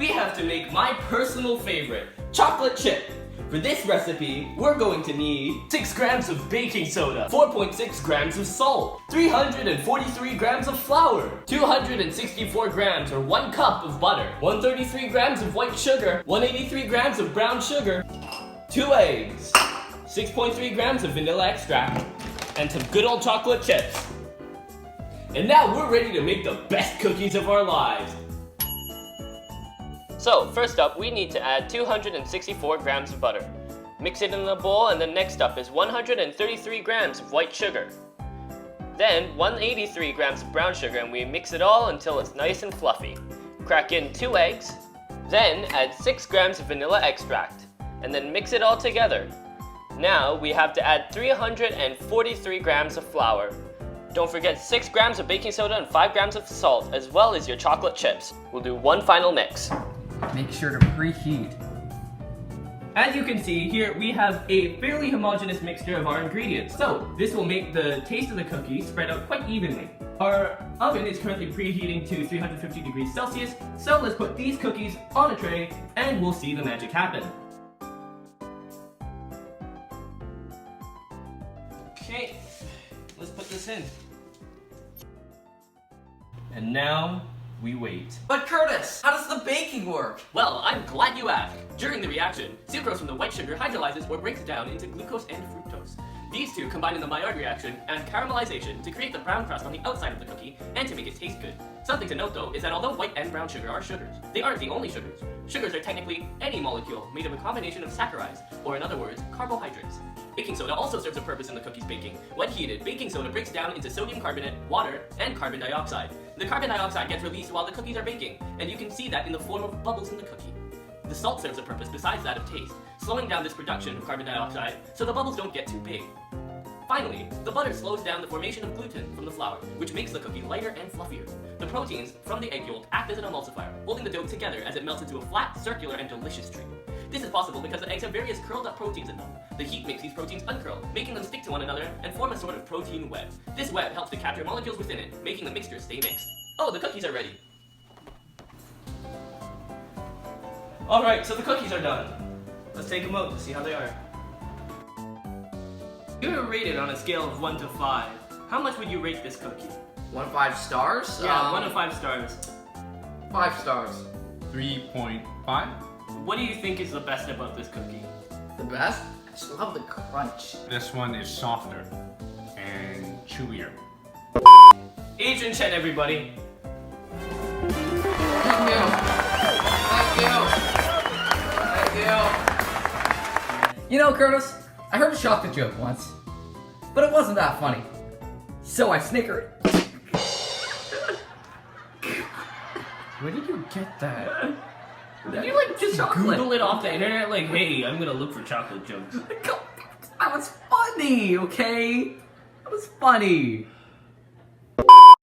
we have to make my personal favorite, chocolate chip. For this recipe, we're going to need 6 grams of baking soda, 4.6 grams of salt, 343 grams of flour, 264 grams or 1 cup of butter, 133 grams of white sugar, 183 grams of brown sugar, 2 eggs, 6.3 grams of vanilla extract, and some good old chocolate chips. And now we're ready to make the best cookies of our lives. So, first up, we need to add 264 grams of butter. Mix it in a bowl, and then next up is 133 grams of white sugar. Then, 183 grams of brown sugar, and we mix it all until it's nice and fluffy. Crack in 2 eggs, then add 6 grams of vanilla extract, and then mix it all together. Now, we have to add 343 grams of flour. Don't forget 6 grams of baking soda and 5 grams of salt, as well as your chocolate chips. We'll do one final mix. Make sure to preheat. As you can see, here we have a fairly homogeneous mixture of our ingredients. So, this will make the taste of the cookie spread out quite evenly. Our oven is currently preheating to 350 degrees Celsius, so let's put these cookies on a tray and we'll see the magic happen. Okay, let's put this in. And now, we wait. But Curtis, how does the baking work? Well, I'm glad you asked. During the reaction, sucrose from the white sugar hydrolyzes or breaks down into glucose and fructose. These two combine in the Maillard reaction and caramelization to create the brown crust on the outside of the cookie and to make it taste good. Something to note though is that although white and brown sugar are sugars, they aren't the only sugars. Sugars are technically any molecule made of a combination of saccharides, or in other words, carbohydrates. Baking soda also serves a purpose in the cookie's baking. When heated, baking soda breaks down into sodium carbonate, water, and carbon dioxide. The carbon dioxide gets released while the cookies are baking, and you can see that in the form of bubbles in the cookie. The salt serves a purpose besides that of taste, slowing down this production of carbon dioxide so the bubbles don't get too big. Finally, the butter slows down the formation of gluten from the flour, which makes the cookie lighter and fluffier. The proteins from the egg yolk act as an emulsifier, holding the dough together as it melts into a flat, circular, and delicious treat. This is possible because the eggs have various curled up proteins in them. The heat makes these proteins uncurl, making them stick to one another and form a sort of protein web. This web helps to capture molecules within it, making the mixture stay mixed. Oh, the cookies are ready. Alright, so the cookies are done. Let's take them out and see how they are. You were rated on a scale of 1 to 5. How much would you rate this cookie? 1 to 5 stars? Yeah, 1 to 5 stars. 5 stars. 3.5. What do you think is the best about this cookie? The best? I just love the crunch. This one is softer and chewier. Adrian Chen, everybody. Thank you. Thank you. Thank you. You know, Curtis, I heard a chocolate joke once, but it wasn't that funny. So I snickered. Where did you get that? Did you like just chocolate? Google it off the internet like, hey, I'm gonna look for chocolate jokes. That was funny, okay? That was funny.